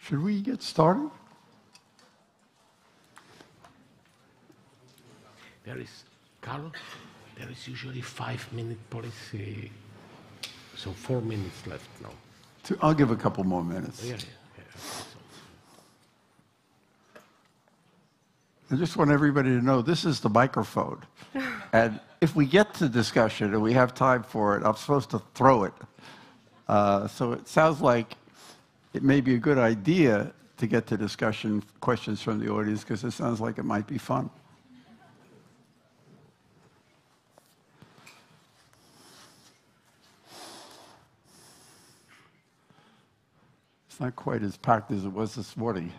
Should we get started? Carl, there is usually 5-minute policy, so 4 minutes left now. I'll give a couple more minutes. Yeah. I just want everybody to know this is the microphone. And if we get to discussion and we have time for it, I'm supposed to throw it. So it sounds like it may be a good idea to get to discussion questions from the audience because it sounds like it might be fun. It's not quite as packed as it was this morning.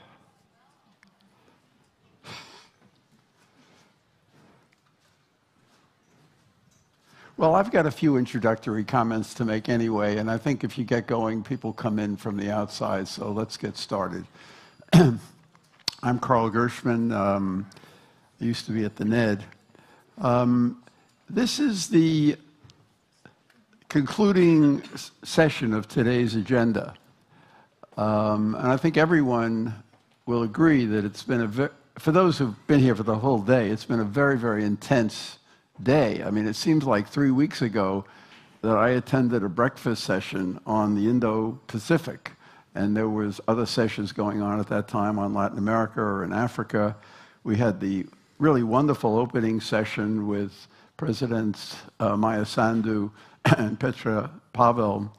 Well, I've got a few introductory comments to make anyway, and I think if you get going, people come in from the outside, so let's get started. I'm Carl Gershman. I used to be at the NED. This is the concluding session of today's agenda. And I think everyone will agree that it's been for those who've been here for the whole day, it's been a very, very intense day. I mean, it seems like 3 weeks ago that I attended a breakfast session on the Indo-Pacific, and there was other sessions going on at that time on Latin America or in Africa. We had the really wonderful opening session with Presidents Maya Sandu and Petra Pavel.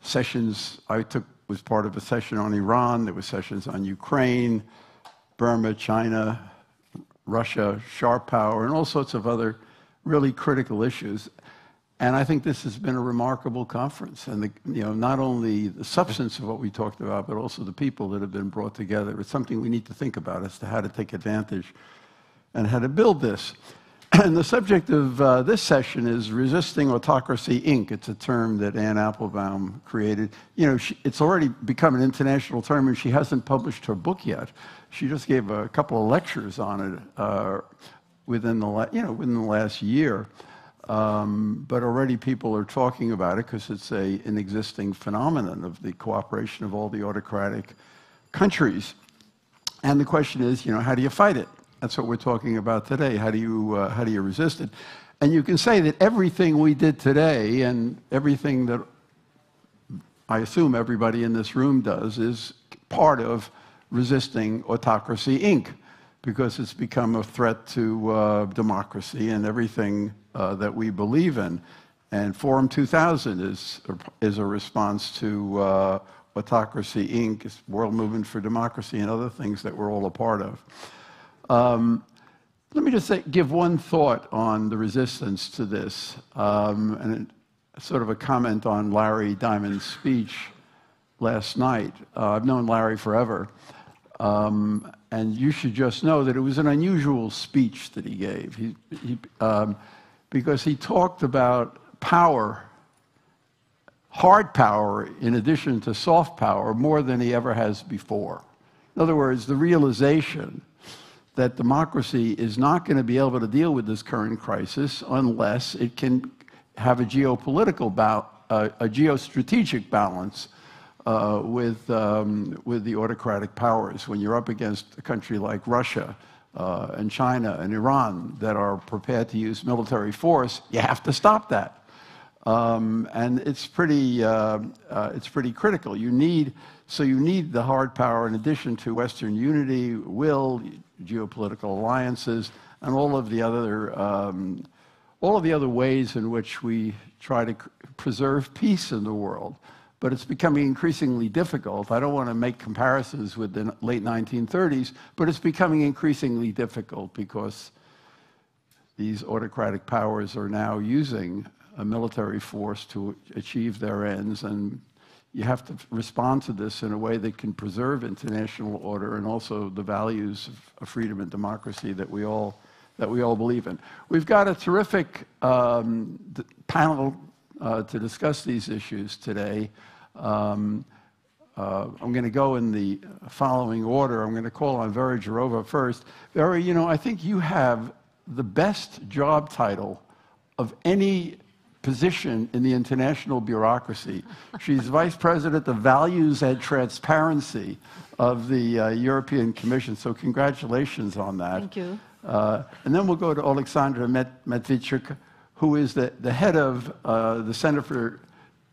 Sessions I was part of a session on Iran. There were sessions on Ukraine, Burma, China, Russia, sharp power, and all sorts of other really critical issues. And I think this has been a remarkable conference. And not only the substance of what we talked about, but also the people that have been brought together. It's something we need to think about as to how to take advantage and how to build this. And the subject of this session is Resisting Autocracy, Inc. It's a term that Anne Applebaum created. It's already become an international term, and she hasn't published her book yet. She just gave a couple of lectures on it within the last year. But already people are talking about it because it's an existing phenomenon of the cooperation of all the autocratic countries. And the question is, how do you fight it? That's what we're talking about today. How do you resist it? And you can say that everything we did today and everything that I assume everybody in this room does is part of resisting Autocracy, Inc., because it's become a threat to democracy and everything that we believe in. And Forum 2000 is a response to Autocracy, Inc., it's World Movement for Democracy, and other things that we're all a part of. Let me just give one thought on the resistance to this, and sort of a comment on Larry Diamond's speech last night. I've known Larry forever, and you should just know that it was an unusual speech that he gave, because he talked about power, hard power, in addition to soft power, more than he ever has before. In other words, the realization that democracy is not going to be able to deal with this current crisis unless it can have a geopolitical a geostrategic balance with the autocratic powers. When you're up against a country like Russia and China and Iran that are prepared to use military force, you have to stop that. And it's pretty critical. You need the hard power in addition to Western unity, will, geopolitical alliances, and all of the other ways in which we try to preserve peace in the world. But it's becoming increasingly difficult. I don't want to make comparisons with the late 1930s, but it's becoming increasingly difficult because these autocratic powers are now using a military force to achieve their ends, and you have to respond to this in a way that can preserve international order and also the values of freedom and democracy that we all believe in. We've got a terrific panel to discuss these issues today. I'm going to go in the following order. I'm going to call on Vera Jourova first. Vera, I think you have the best job title of any position in the international bureaucracy. She's Vice President of Values and Transparency of the European Commission, so congratulations on that. Thank you. And then we'll go to Alexandra Medvedchuk, who is the head of the Center for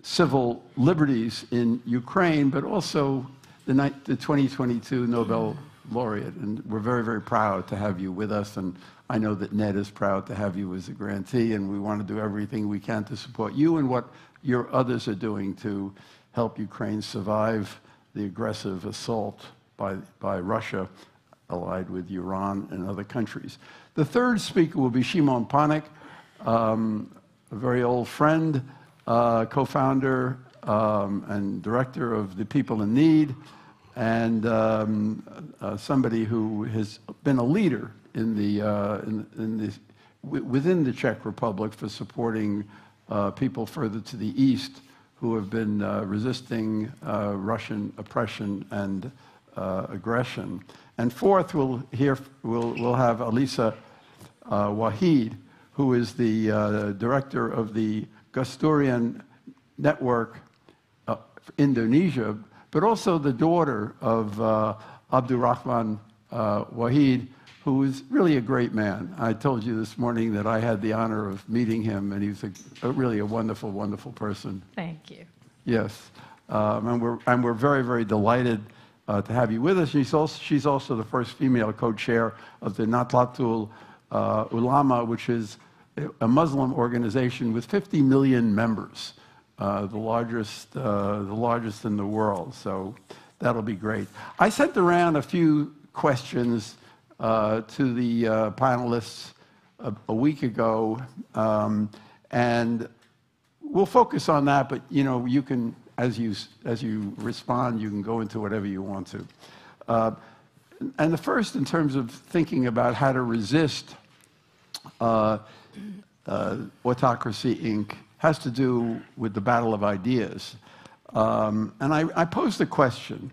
Civil Liberties in Ukraine, but also the 2022 Nobel laureate. And we're very, very proud to have you with us. And I know that Ned is proud to have you as a grantee, and we want to do everything we can to support you and what your others are doing to help Ukraine survive the aggressive assault by Russia, allied with Iran and other countries. The third speaker will be Shimon Panek, a very old friend, co-founder and director of the People in Need, and somebody who has been a leader within the Czech Republic for supporting people further to the east who have been resisting Russian oppression and aggression. And fourth, we'll have Alisa Wahid, who is the director of the Gusturian Network of Indonesia, but also the daughter of Abdurrahman Wahid, who is really a great man. I told you this morning that I had the honor of meeting him, and he's really a wonderful, wonderful person. Thank you. Yes, and we're very, very delighted to have you with us. She's also the first female co-chair of the Nahdlatul Ulama, which is a Muslim organization with 50 million members, the largest in the world. So that'll be great. I sent around a few questions to the panelists a week ago, and we'll focus on that. But you can, as you respond, you can go into whatever you want to. And the first, in terms of thinking about how to resist Autocracy, Inc., has to do with the battle of ideas. And I posed a question,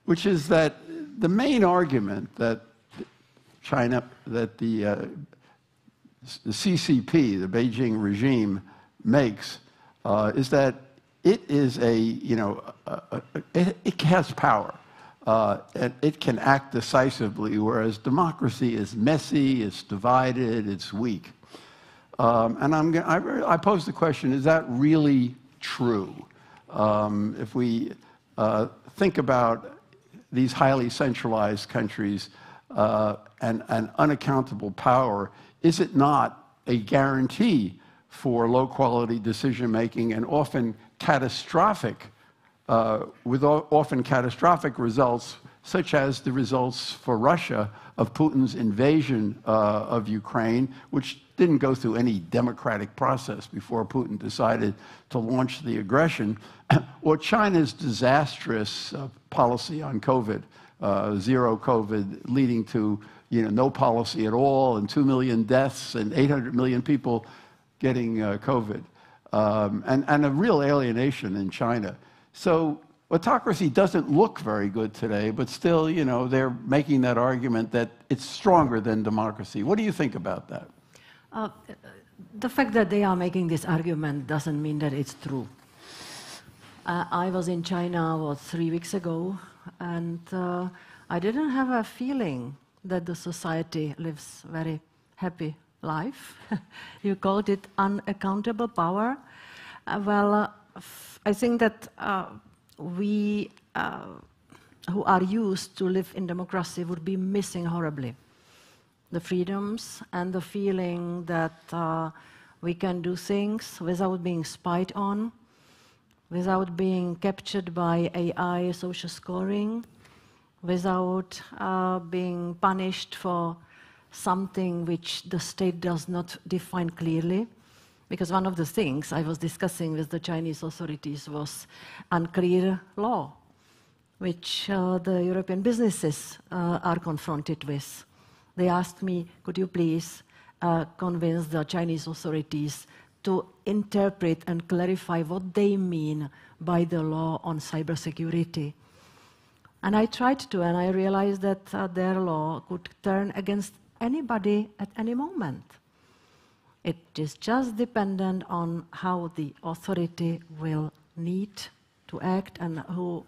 which is that the main argument that the CCP, the Beijing regime, makes is that it is it has power. And it can act decisively, whereas democracy is messy, it's divided, it's weak. And I posed the question, is that really true? If we think about these highly centralized countries and unaccountable power, is it not a guarantee for low-quality decision-making and often catastrophic often catastrophic results, such as the results for Russia of Putin's invasion of Ukraine, which didn't go through any democratic process before Putin decided to launch the aggression, or China's disastrous policy on COVID, zero COVID, leading to no policy at all, and 2 million deaths and 800 million people getting COVID, and a real alienation in China. So autocracy doesn't look very good today, but still, they're making that argument that it's stronger than democracy. What do you think about that? The fact that they are making this argument doesn't mean that it's true. I was in China, 3 weeks ago, and I didn't have a feeling that the society lives very happy life. You called it unaccountable power. I think that we who are used to live in democracy would be missing horribly the freedoms and the feeling that we can do things without being spied on, without being captured by AI social scoring, without being punished for something which the state does not define clearly. Because one of the things I was discussing with the Chinese authorities was unclear law, which the European businesses are confronted with. They asked me, could you please convince the Chinese authorities to interpret and clarify what they mean by the law on cybersecurity? And I tried to, and I realized that their law could turn against anybody at any moment. It is just dependent on how the authority will need to act and who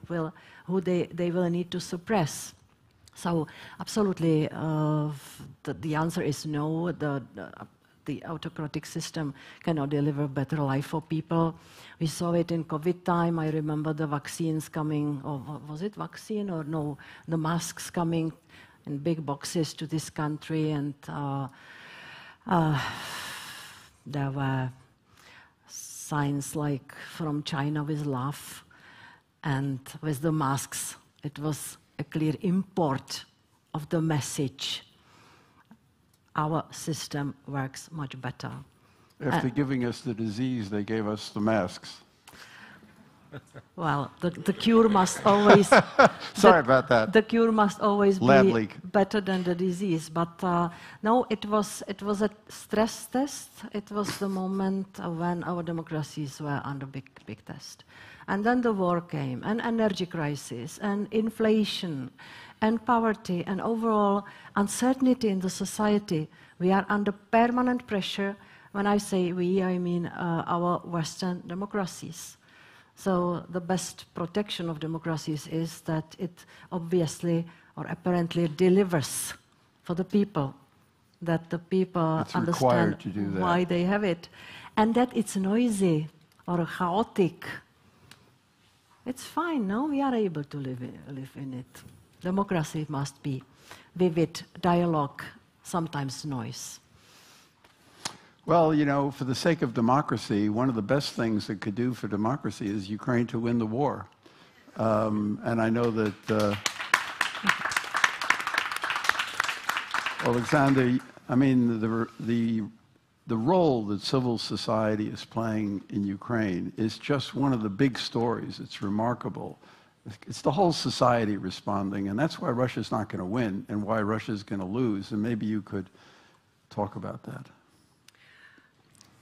they will need to suppress. So absolutely, the answer is no. The autocratic system cannot deliver better life for people. We saw it in COVID time. I remember the vaccines coming, or was it vaccine or no? The masks coming in big boxes to this country, and there were signs like "From China with love," and with the masks, it was a clear import of the message. Our system works much better. After giving us the disease, they gave us the masks. Well, the cure must always... Sorry about that. The cure must always Lab be leak. better than the disease. But no, it was a stress test. It was the moment when our democracies were under big test. And then the war came, and energy crisis, and inflation, and poverty, and overall uncertainty in the society. We are under permanent pressure. When I say we, I mean our Western democracies. So the best protection of democracies is that it obviously or apparently delivers for the people, that the people understand why they have it, and that it's noisy or chaotic. It's fine, no? We are able to live in it. Democracy must be vivid, dialogue, sometimes noise. Well, you know, for the sake of democracy, one of the best things it could do for democracy is Ukraine to win the war. And I know that, Alexander, I mean, the role that civil society is playing in Ukraine is just one of the big stories. It's remarkable. It's the whole society responding, and that's why Russia's not going to win and why Russia's going to lose. And maybe you could talk about that.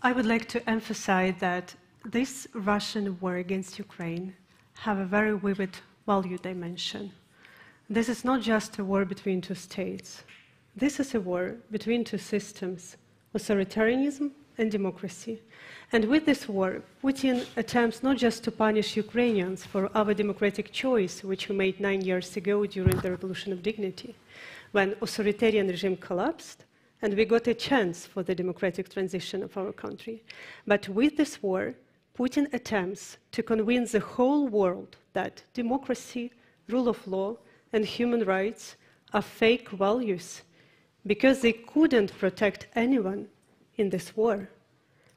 I would like to emphasize that this Russian war against Ukraine have a very vivid value dimension. This is not just a war between two states. This is a war between two systems, authoritarianism and democracy. And with this war, Putin attempts not just to punish Ukrainians for our democratic choice, which we made 9 years ago during the Revolution of Dignity, when authoritarian regime collapsed, and we got a chance for the democratic transition of our country. But with this war, Putin attempts to convince the whole world that democracy, rule of law, and human rights are fake values because they couldn't protect anyone in this war.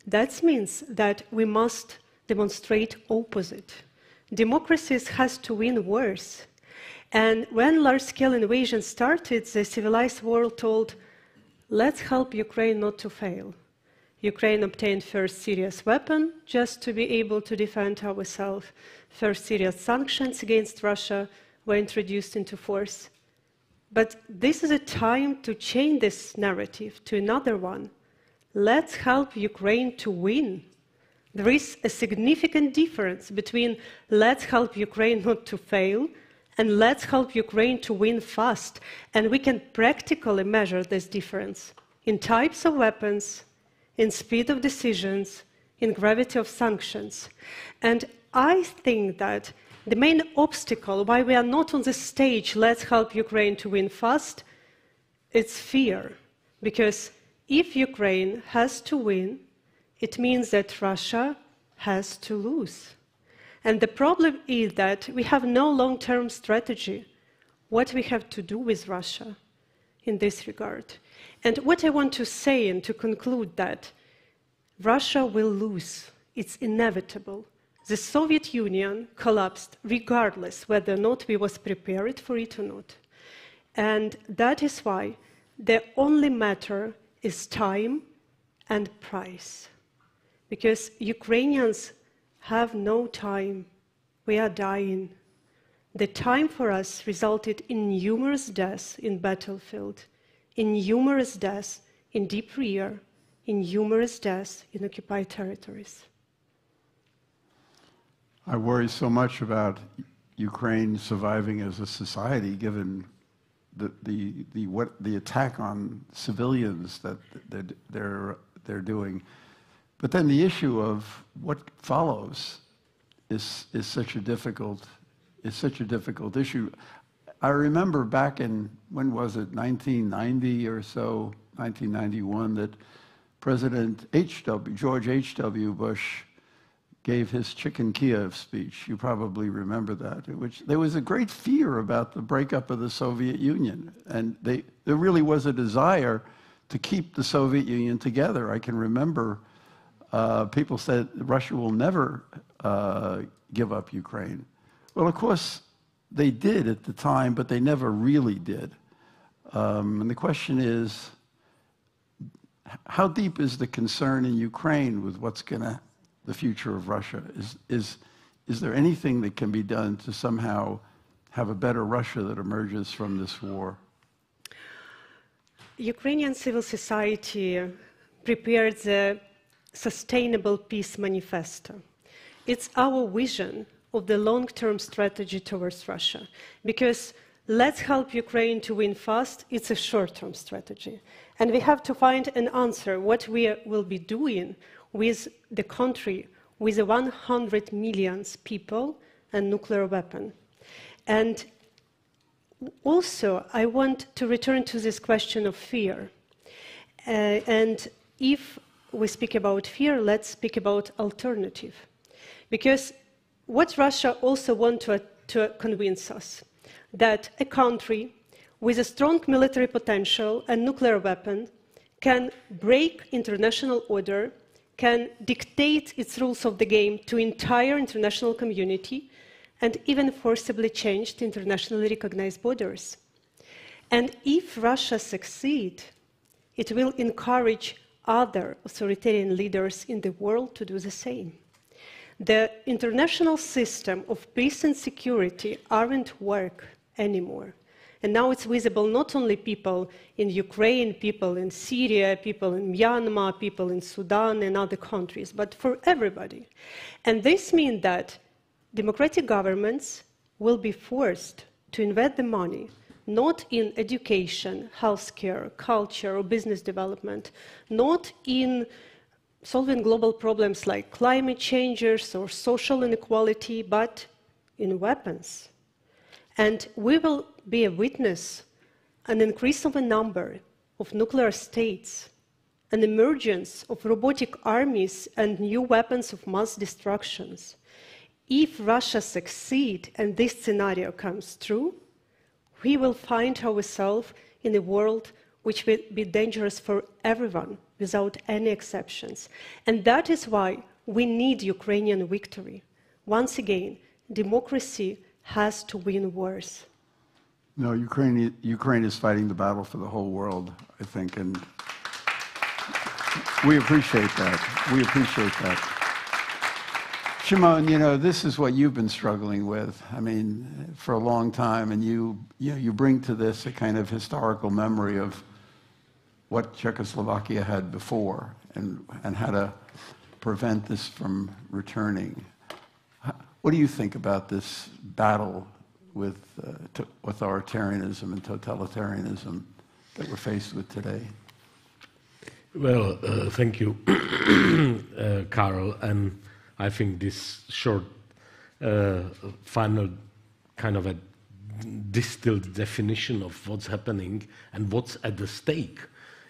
That means that we must demonstrate opposite. Democracies has to win wars. And when large-scale invasion started, the civilized world told, let's help Ukraine not to fail. Ukraine obtained first serious weapon just to be able to defend ourselves. First serious sanctions against Russia were introduced into force. But this is a time to change this narrative to another one. Let's help Ukraine to win. There is a significant difference between let's help Ukraine not to fail and let's help Ukraine to win fast. And we can practically measure this difference in types of weapons, in speed of decisions, in gravity of sanctions. And I think that the main obstacle why we are not on the stage, let's help Ukraine to win fast, it's fear. Because if Ukraine has to win, it means that Russia has to lose. And the problem is that we have no long-term strategy, what we have to do with Russia in this regard. And what I want to say and to conclude that Russia will lose. It's inevitable. The Soviet Union collapsed regardless whether or not we was prepared for it or not. And that is why the only matter is time and price. Because Ukrainians have no time. We are dying. The time for us resulted in numerous deaths in battlefield, in numerous deaths in deep rear, in numerous deaths in occupied territories. I worry so much about Ukraine surviving as a society, given the attack on civilians that they're doing. But then the issue of what follows is such a difficult issue. I remember back in, when was it, 1990 or so, 1991, that President George H.W. Bush gave his Chicken Kiev speech. You probably remember that, in which there was a great fear about the breakup of the Soviet Union. And there really was a desire to keep the Soviet Union together. I can remember people said Russia will never give up Ukraine. Well, of course, they did at the time, but they never really did. And the question is, how deep is the concern in Ukraine with what's the future of Russia? Is there anything that can be done to somehow have a better Russia that emerges from this war? Ukrainian civil society prepared the Sustainable Peace Manifesto. It's our vision of the long-term strategy towards Russia, because let's help Ukraine to win fast, it's a short-term strategy. And we have to find an answer, what we will be doing with the country with 100 million people and nuclear weapon. And also, I want to return to this question of fear. And if we speak about fear, let's speak about alternative. Because what Russia also wants to convince us, that a country with a strong military potential and nuclear weapon can break international order, can dictate its rules of the game to entire international community, and even forcibly change the internationally recognized borders. And if Russia succeeds, it will encourage other authoritarian leaders in the world to do the same. The international system of peace and security aren't work anymore. And now it's visible not only people in Ukraine, people in Syria, people in Myanmar, people in Sudan and other countries, but for everybody. And this means that democratic governments will be forced to invest the money not in education, healthcare, culture, or business development, not in solving global problems like climate changes or social inequality, but in weapons. And we will be a witness an increase of a number of nuclear states, an emergence of robotic armies and new weapons of mass destruction. If Russia succeeds and this scenario comes true, we will find ourselves in a world which will be dangerous for everyone without any exceptions. And that is why we need Ukrainian victory. Once again, democracy has to win wars. No, Ukraine is fighting the battle for the whole world, I think, and we appreciate that. We appreciate that. Shimon, this is what you've been struggling with, I mean, for a long time, and you bring to this a kind of historical memory of what Czechoslovakia had before and how to prevent this from returning. What do you think about this battle with authoritarianism and totalitarianism that we're faced with today? Well, thank you, Carol. And I think this short, final kind of a distilled definition of what's happening and what's at the stake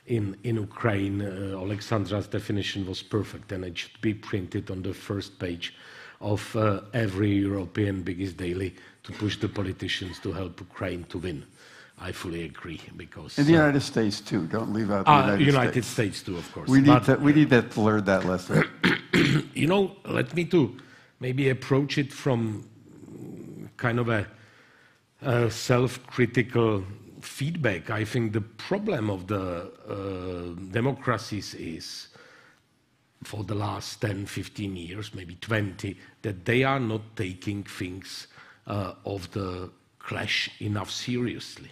in Ukraine, Alexandra's definition was perfect, and it should be printed on the first page of every European biggest daily to push the politicians to help Ukraine to win. I fully agree, because... And the United States, too. Don't leave out the United States, too, of course. We need to learn that lesson. Let me to maybe approach it from kind of a self-critical feedback. I think the problem of the democracies is, for the last 10, 15 years, maybe 20, that they are not taking things of the clash enough seriously.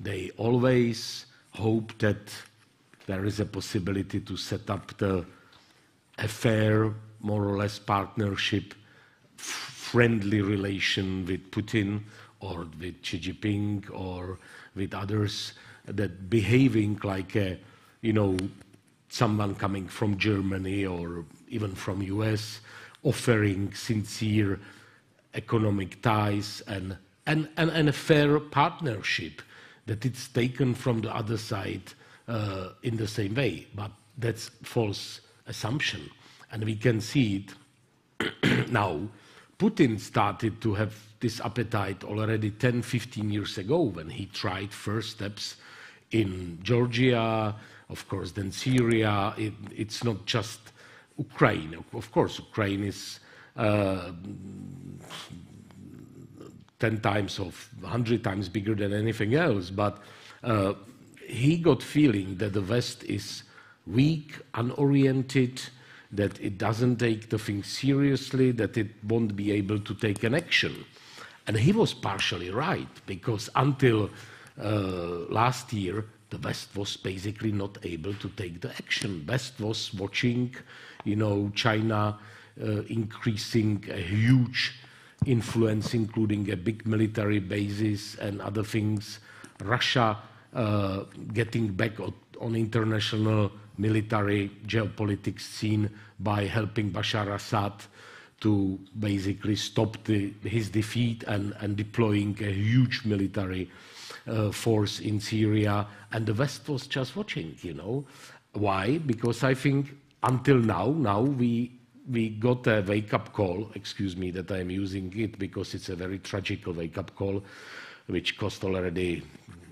They always hope that there is a possibility to set up a fair, more or less partnership, friendly relation with Putin or with Xi Jinping or with others, that behaving like a, someone coming from Germany or even from US offering sincere economic ties and a fair partnership, that it's taken from the other side in the same way. But that's false assumption. And we can see it now. Putin started to have this appetite already 10, 15 years ago when he tried first steps in Georgia, of course, then Syria. It's not just Ukraine. Of course, Ukraine is 10 times or 100 times bigger than anything else, but he got feeling that the West is weak, unoriented, that it doesn't take the thing seriously, that it won't be able to take an action. And he was partially right, because until last year, the West was basically not able to take the action. West was watching, China increasing a huge influence, including a big military bases and other things. Russia getting back on international military geopolitics scene by helping Bashar Assad to basically stop his defeat and deploying a huge military force in Syria. And the West was just watching, Why? Because I think until now we got a wake-up call, excuse me that I'm using it because it's a very tragic wake-up call, which cost already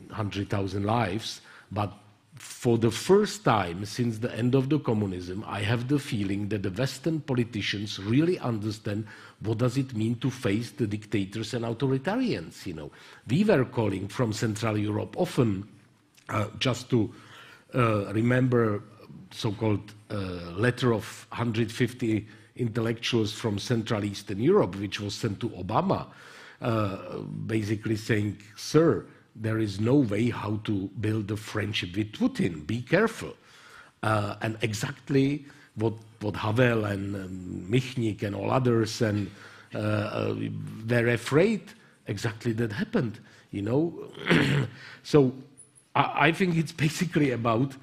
100,000 lives. But for the first time since the end of the communism, I have the feeling that the Western politicians really understand what does it mean to face the dictators and authoritarians. We were calling from Central Europe often, just to remember so-called letter of 150 intellectuals from Central Eastern Europe, which was sent to Obama, basically saying, sir, there is no way how to build a friendship with Putin. Be careful. And exactly what Havel and Michnik and all others and were afraid, exactly that happened. So I think it's basically about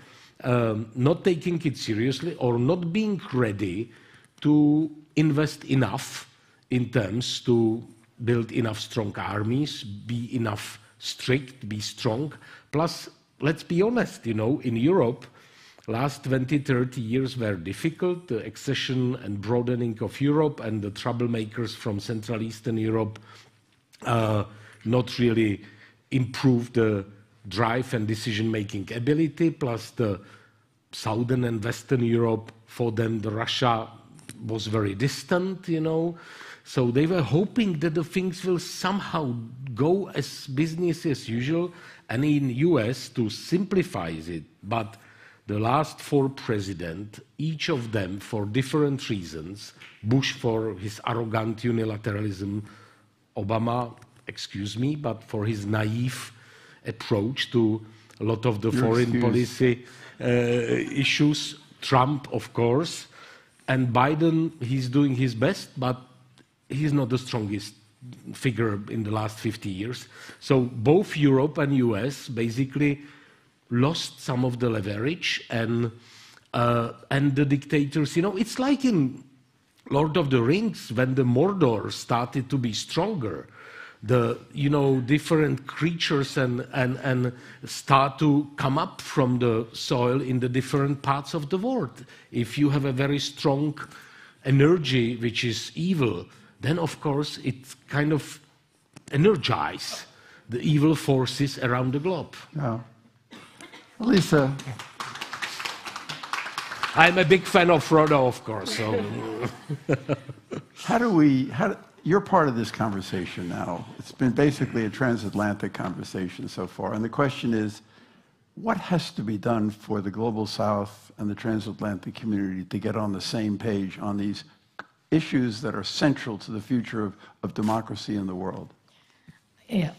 not taking it seriously or not being ready to invest enough in terms to build enough strong armies, be enough strict, be strong. Plus, let's be honest, in Europe, last 20, 30 years were difficult. The accession and broadening of Europe and the troublemakers from Central Eastern Europe not really improved the drive and decision-making ability. Plus, the Southern and Western Europe, for them, the Russia was very distant, So they were hoping that the things will somehow go as business as usual. And in US, to simplify it, but the last 4 presidents, each of them for different reasons, Bush for his arrogant unilateralism, Obama, excuse me, but for his naive approach to a lot of the foreign policy issues, Trump, of course, and Biden, he's doing his best, but he's not the strongest figure in the last 50 years. So both Europe and US basically lost some of the leverage, and the dictators, it's like in Lord of the Rings when the Mordor started to be stronger. The different creatures and start to come up from the soil in the different parts of the world. If you have a very strong energy which is evil, then of course it kind of energizes the evil forces around the globe. Yeah. Lisa. I'm a big fan of Frodo, of course. So. You're part of this conversation now. It's been basically a transatlantic conversation so far. And the question is, what has to be done for the Global South and the transatlantic community to get on the same page on these issues that are central to the future of democracy in the world? Yeah,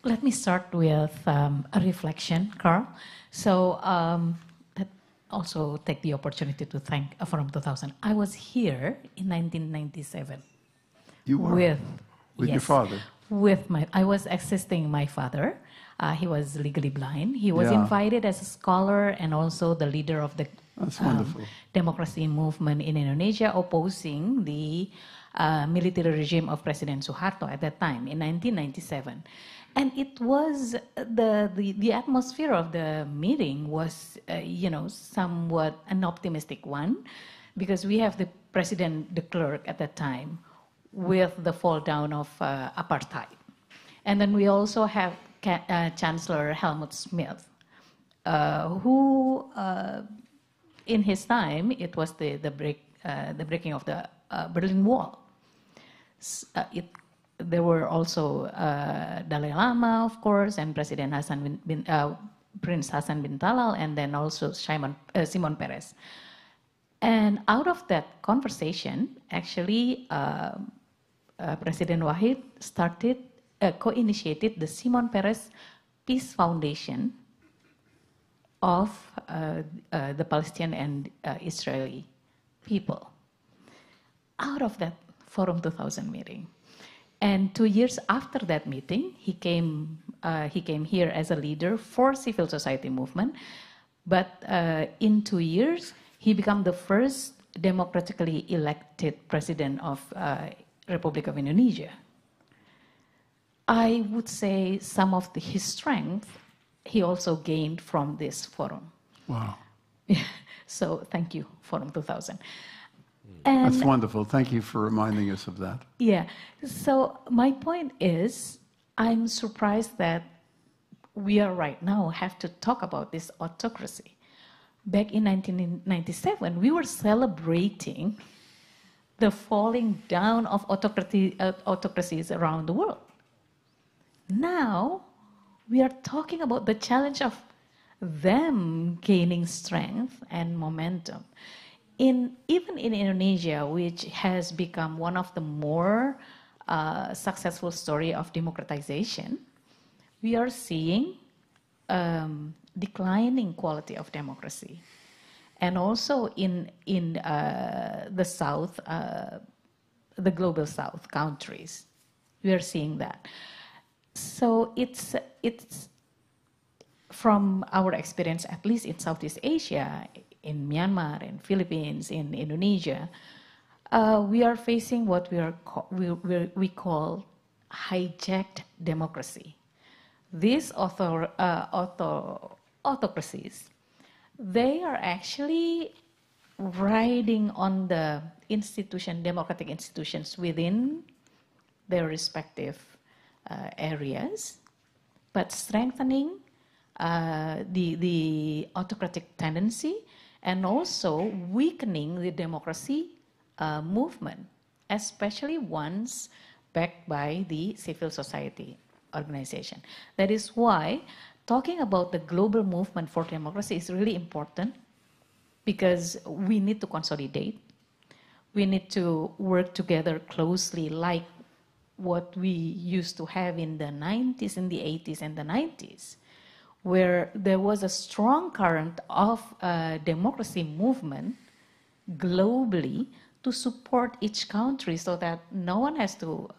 let me start with a reflection, Carl. So let also take the opportunity to thank Forum 2000. I was here in 1997. You were? With yes, your father? I was assisting my father. He was legally blind. He was Yeah. invited as a scholar and also the leader of the That's wonderful. democracy movement in Indonesia, opposing the military regime of President Suharto at that time in 1997. And it was the atmosphere of the meeting was, somewhat an optimistic one, because we have the president de Klerk at that time with the fall down of apartheid. And then we also have Chancellor Helmut Schmidt, who, in his time, it was the breaking of the Berlin Wall. There were also Dalai Lama, of course, and President Prince Hassan bin Talal, and then also Simon Peres. And out of that conversation, actually, President Wahid co-initiated the Simon Peres Peace Foundation of the Palestinian and Israeli people. Out of that Forum 2000 meeting. And 2 years after that meeting, he came here as a leader for civil society movement. But in 2 years, he became the first democratically elected president of Republic of Indonesia. I would say some of his strength he also gained from this forum. Wow. So thank you, Forum 2000. That's wonderful. Thank you for reminding us of that. Yeah. So my point is, I'm surprised that we are right now have to talk about this autocracy. Back in 1997, we were celebrating the falling down of autocracies around the world. Now, we are talking about the challenge of them gaining strength and momentum. Even in Indonesia, which has become one of the more successful story of democratization, we are seeing declining quality of democracy. And also in the South, the global South countries, we are seeing that. So it's from our experience, at least in Southeast Asia, in Myanmar, in Philippines, in Indonesia, we are facing what we call hijacked democracy. These autocracies, they are actually riding on the democratic institutions within their respective areas, but strengthening the autocratic tendency and also weakening the democracy movement, especially ones backed by the civil society organization. That is why talking about the global movement for democracy is really important, because we need to consolidate. We need to work together closely, like what we used to have in the 90s, in the 80s, and the 90s, where there was a strong current of democracy movement globally to support each country so that no one has to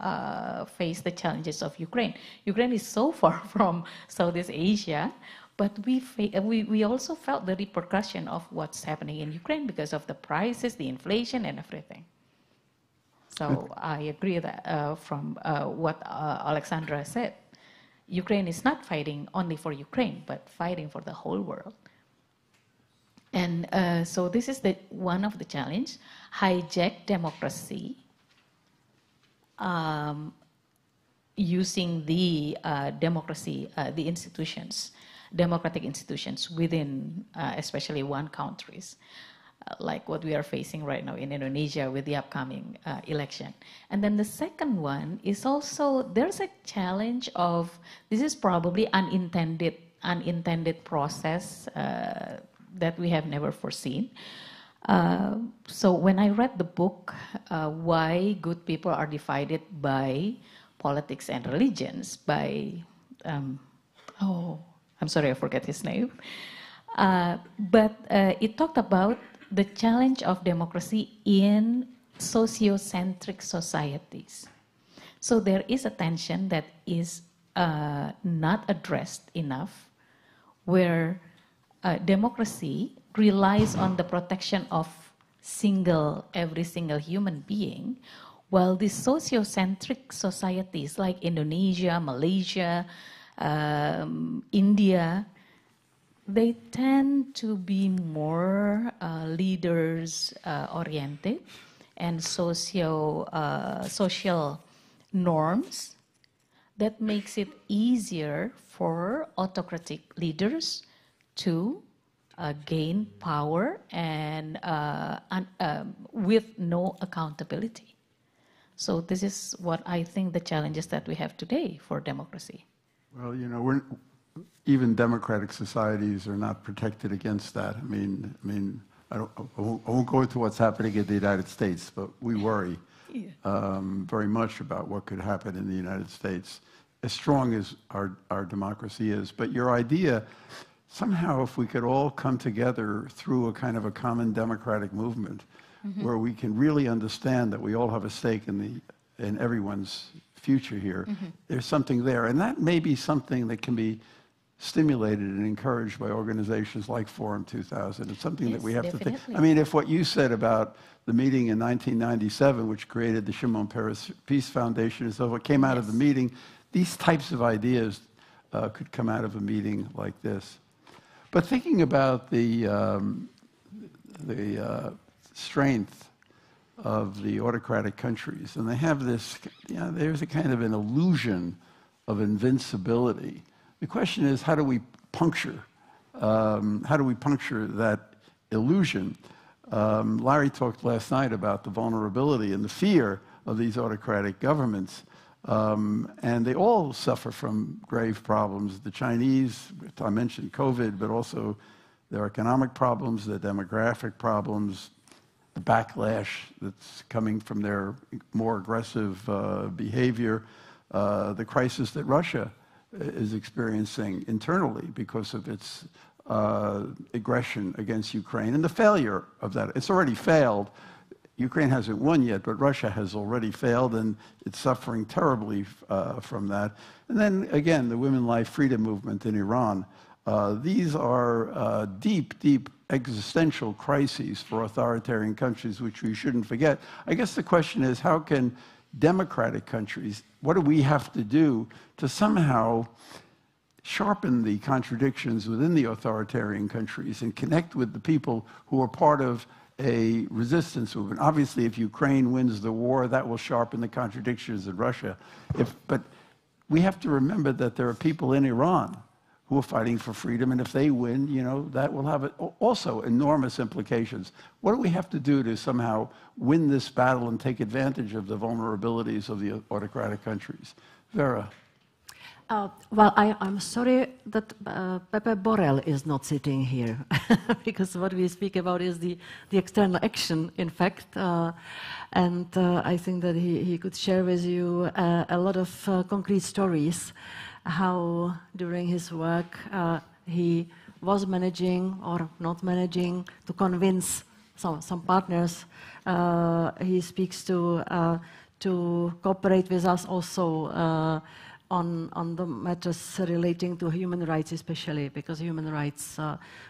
face the challenges of Ukraine. Ukraine is so far from Southeast Asia, but we also felt the repercussion of what's happening in Ukraine because of the prices, the inflation, and everything. So I agree that from what Alexandra said, Ukraine is not fighting only for Ukraine, but fighting for the whole world. And so this is one of the challenge, hijack democracy using the democracy, the institutions, democratic institutions within especially one countries, like what we are facing right now in Indonesia with the upcoming election. And then the second one is also, there's a challenge of, this is probably unintended process that we have never foreseen. So when I read the book, Why Good People Are Divided by Politics and Religions, by, I'm sorry, I forget his name. But it talked about the challenge of democracy in sociocentric societies. So there is a tension that is not addressed enough, where democracy relies on the protection of every single human being, while these sociocentric societies like Indonesia, Malaysia, India, they tend to be more leaders oriented and social norms that makes it easier for autocratic leaders to gain power and with no accountability. So this is what I think the challenges that we have today for democracy. Well, you know, even democratic societies are not protected against that. I mean, I won't go into what's happening in the United States, but we worry very much about what could happen in the United States, as strong as our democracy is. But your idea, somehow, if we could all come together through a kind of a common democratic movement, where we can really understand that we all have a stake in everyone's future here, there's something there. And that may be something that can be stimulated and encouraged by organizations like Forum 2000. It's something that we have to think. I mean, if what you said about the meeting in 1997, which created the Shimon Peres Peace Foundation, and so what came out of the meeting, these types of ideas could come out of a meeting like this. But thinking about the strength of the autocratic countries, and they have this, there's a kind of an illusion of invincibility. The question is, how do we puncture that illusion? Larry talked last night about the vulnerability and the fear of these autocratic governments, and they all suffer from grave problems. The Chinese, I mentioned COVID, but also their economic problems, their demographic problems, the backlash that's coming from their more aggressive behavior, the crisis that Russia is experiencing internally because of its aggression against Ukraine and the failure of that. It's already failed. Ukraine hasn't won yet, but Russia has already failed, and it's suffering terribly from that. And then, again, the Women, Life, Freedom movement in Iran. These are deep, deep existential crises for authoritarian countries, which we shouldn't forget. I guess the question is, how can democratic countries, what do we have to do to somehow sharpen the contradictions within the authoritarian countries and connect with the people who are part of a resistance movement? Obviously, if Ukraine wins the war, that will sharpen the contradictions in Russia. But we have to remember that there are people in Iran who are fighting for freedom, and if they win, that will have also enormous implications. What do we have to do to somehow win this battle and take advantage of the vulnerabilities of the autocratic countries? Vera. Well, I'm sorry that Pepe Borrell is not sitting here, because what we speak about is the external action, in fact, and I think that he could share with you a lot of concrete stories, how during his work he was managing or not managing to convince some partners. He speaks to cooperate with us also on the matters relating to human rights, especially because human rights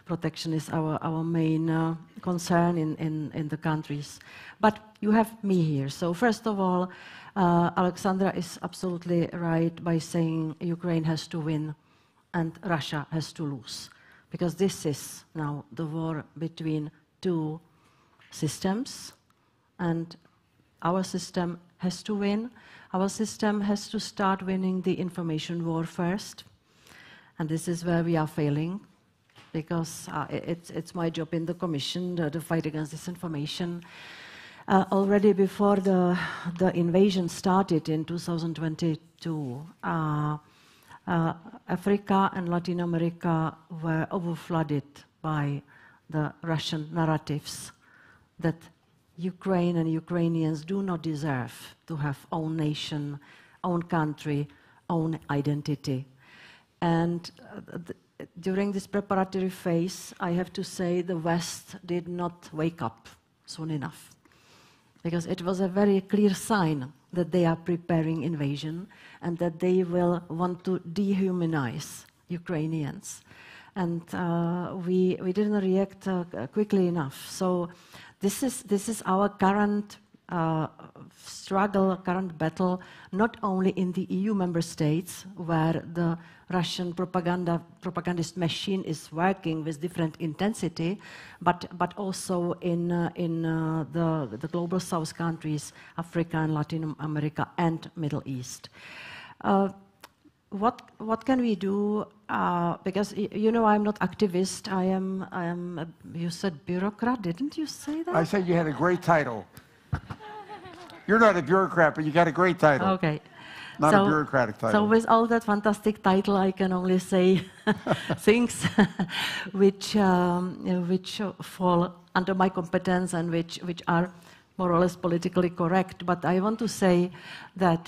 protection is our main concern in the countries. But you have me here. So first of all, Alexandra is absolutely right by saying Ukraine has to win and Russia has to lose, because this is now the war between two systems, and our system has to win. Our system has to start winning the information war first, and this is where we are failing, because it's my job in the Commission, the fight against disinformation. Already before the invasion started in 2022, Africa and Latin America were overflooded by the Russian narratives that Ukraine and Ukrainians do not deserve to have own nation, own country, own identity. And during this preparatory phase, I have to say the West did not wake up soon enough. because it was a very clear sign that they are preparing invasion and that they will want to dehumanize Ukrainians. And we didn't react quickly enough. So this is our current struggle, current battle, not only in the EU member states, where the Russian propagandist machine is working with different intensity, but also in the global South countries, Africa and Latin America and Middle East. What can we do? Because you know, I'm not activist. I am. You said bureaucrat, didn't you say that? I said you had a great title. You're not a bureaucrat, but you got a great title. Okay. Not a bureaucratic title. So with all that fantastic title, I can only say things which fall under my competence and which are more or less politically correct. But I want to say that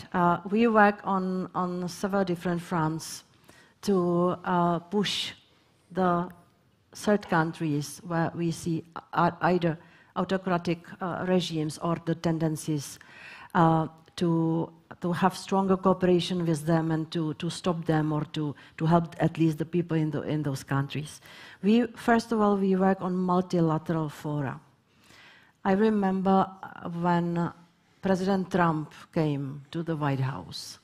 we work on several different fronts to push the third countries where we see either autocratic regimes or the tendencies to have stronger cooperation with them and to stop them or to help at least the people in those countries. First of all, we work on multilateral fora. I remember when President Trump came to the White House,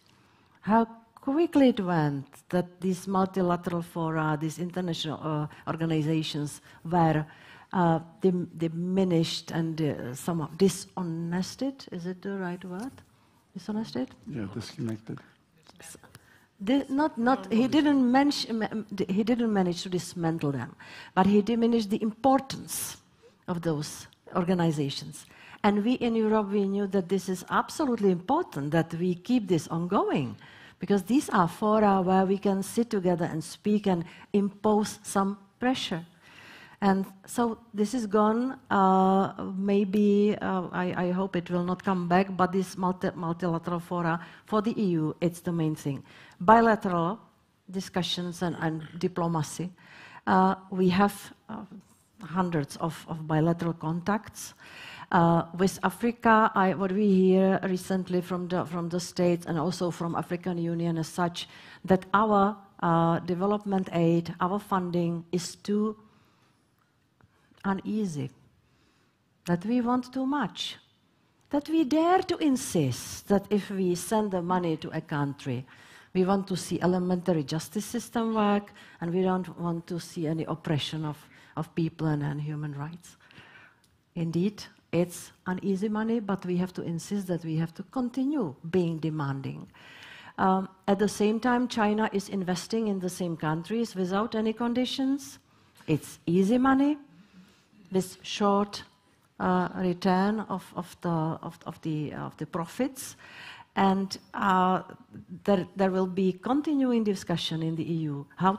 how quickly it went that these multilateral fora, these international organizations were diminished and somehow dishonested. Is it the right word? Dishonested? Yeah, disconnected. He didn't manage to dismantle them, but he diminished the importance of those organizations. And we in Europe, we knew that this is absolutely important, that we keep this ongoing, because these are fora where we can sit together and speak and impose some pressure. And so this is gone. Maybe, I hope it will not come back, but this multilateral fora for the EU, it's the main thing. Bilateral discussions and diplomacy. We have hundreds of bilateral contacts. With Africa, what we hear recently from the States and also from African Union as such, that our development aid, our funding is too uneasy, that we want too much, that we dare to insist that if we send the money to a country, we want to see elementary justice system work, and we don't want to see any oppression of people and human rights. Indeed, it's uneasy money, but we have to insist that we have to continue being demanding. At the same time, China is investing in the same countries without any conditions. It's easy money with short return of the profits, and there will be continuing discussion in the EU how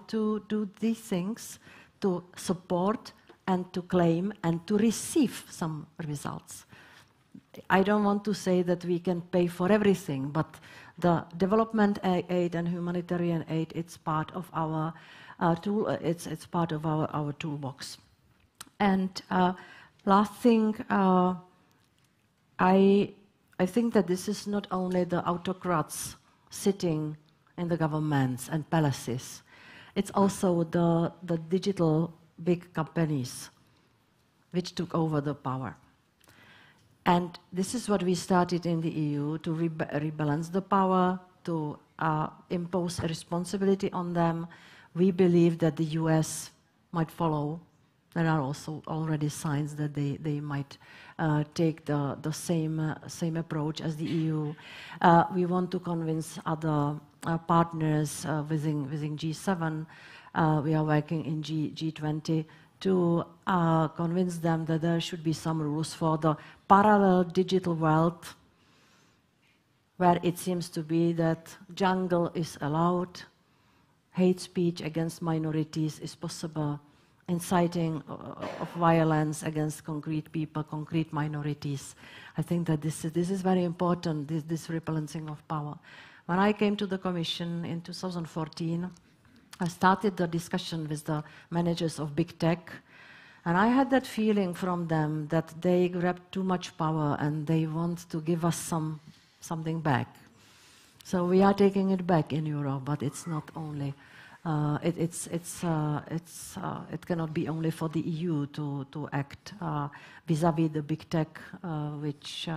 to do these things to support and to claim and to receive some results. I don't want to say that we can pay for everything, but the development aid and humanitarian aid, it's part of our tool. It's part of our toolbox. And last thing, I think that this is not only the autocrats sitting in the governments and palaces. It's also the digital big companies which took over the power. And this is what we started in the EU, to rebalance the power, to impose a responsibility on them. We believe that the US might follow. There are also already signs that they might take the same approach as the EU. We want to convince other partners within G7. We are working in G20 to convince them that there should be some rules for the parallel digital world, where it seems to be that jungle is allowed, hate speech against minorities is possible, inciting of violence against concrete people, concrete minorities. I think that this is very important, this rebalancing of power. When I came to the Commission in 2014, I started the discussion with the managers of big tech And I had that feeling from them that they grabbed too much power and they want to give us something back. So we are taking it back in Europe, but it's not only. It cannot be only for the EU to act vis-à-vis the big tech, which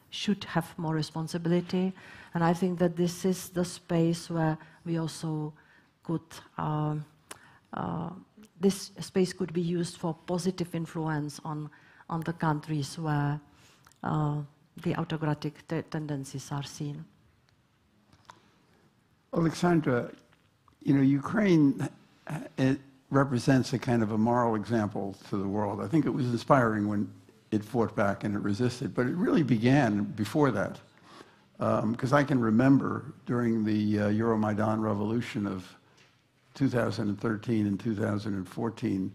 should have more responsibility. And I think that this is the space where we also could. This space could be used for positive influence on the countries where the autocratic tendencies are seen. Alexandra, you know, Ukraine, it represents a kind of a moral example to the world. I think it was inspiring when it fought back and it resisted, but it really began before that. Because I can remember during the Euromaidan revolution of 2013 and 2014,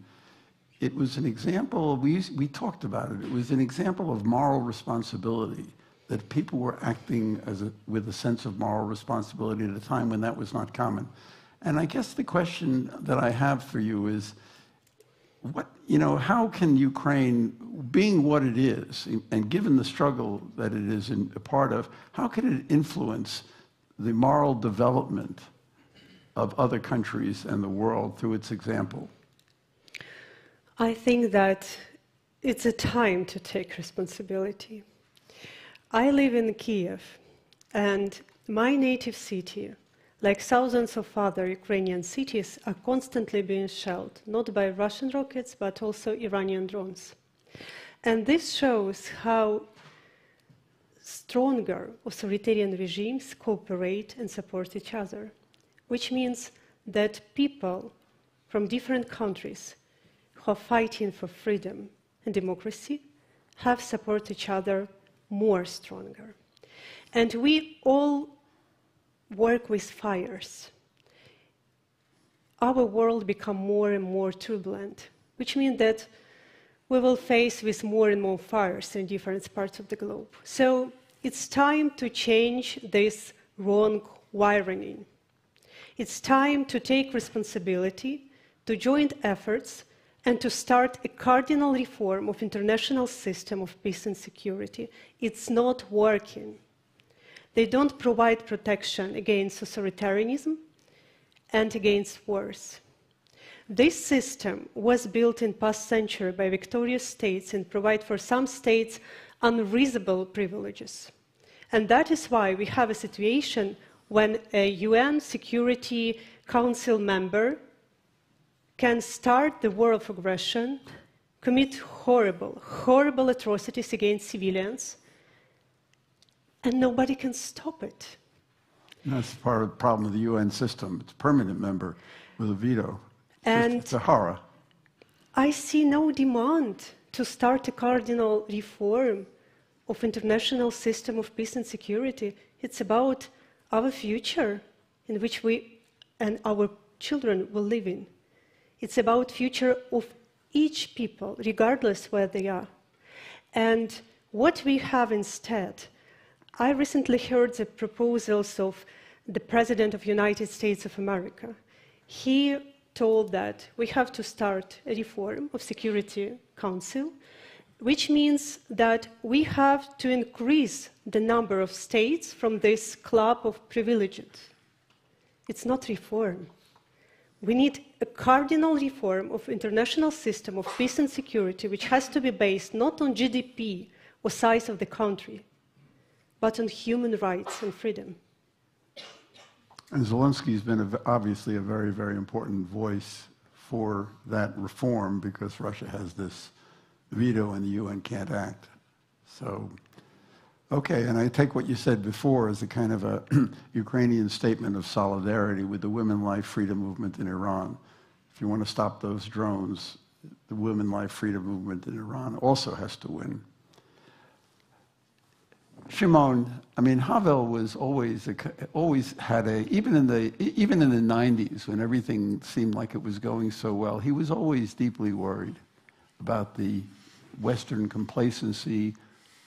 it was an example, we talked about it, it was an example of moral responsibility, that people were acting with a sense of moral responsibility at a time when that was not common. And I guess the question that I have for you is, how can Ukraine, being what it is, and given the struggle that it is a part of, how can it influence the moral development of other countries and the world through its example? I think that it's a time to take responsibility. I live in Kiev, and my native city, like thousands of other Ukrainian cities, are constantly being shelled, not by Russian rockets, but also Iranian drones. And this shows how stronger authoritarian regimes cooperate and support each other, which means that people from different countries who are fighting for freedom and democracy have supported each other more stronger. And we all work with fires. Our world become more and more turbulent, which means that we will face with more and more fires in different parts of the globe. So it's time to change this wrong wiring. It's time to take responsibility, to joint efforts, and to start a cardinal reform of international system of peace and security. It's not working. They don't provide protection against authoritarianism and against wars. This system was built in past century by victorious states and provide for some states unreasonable privileges. And that is why we have a situation when a UN Security Council member can start the war of aggression, commit horrible atrocities against civilians, and nobody can stop it. And that's part of the problem of the UN system. It's a permanent member with a veto. It's a horror. I see no demand to start a cardinal reform of international system of peace and security. It's about our future in which we and our children will live in. It's about future of each people, regardless where they are. And what we have instead, I recently heard the proposals of the President of the United States of America. He told that we have to start a reform of Security Council, which means that we have to increase the number of states from this club of privileged. It's not reform. We need a cardinal reform of international system of peace and security, which has to be based not on GDP or size of the country, but on human rights and freedom. And Zelensky has been obviously a very, very important voice for that reform because Russia has this veto and the UN can't act. So, okay, and I take what you said before as a kind of a Ukrainian statement of solidarity with the women life freedom movement in Iran. If you want to stop those drones, the women life freedom movement in Iran also has to win. Shimon, I mean, Havel was always had a, even in the 90s when everything seemed like it was going so well, he was always deeply worried about the Western complacency,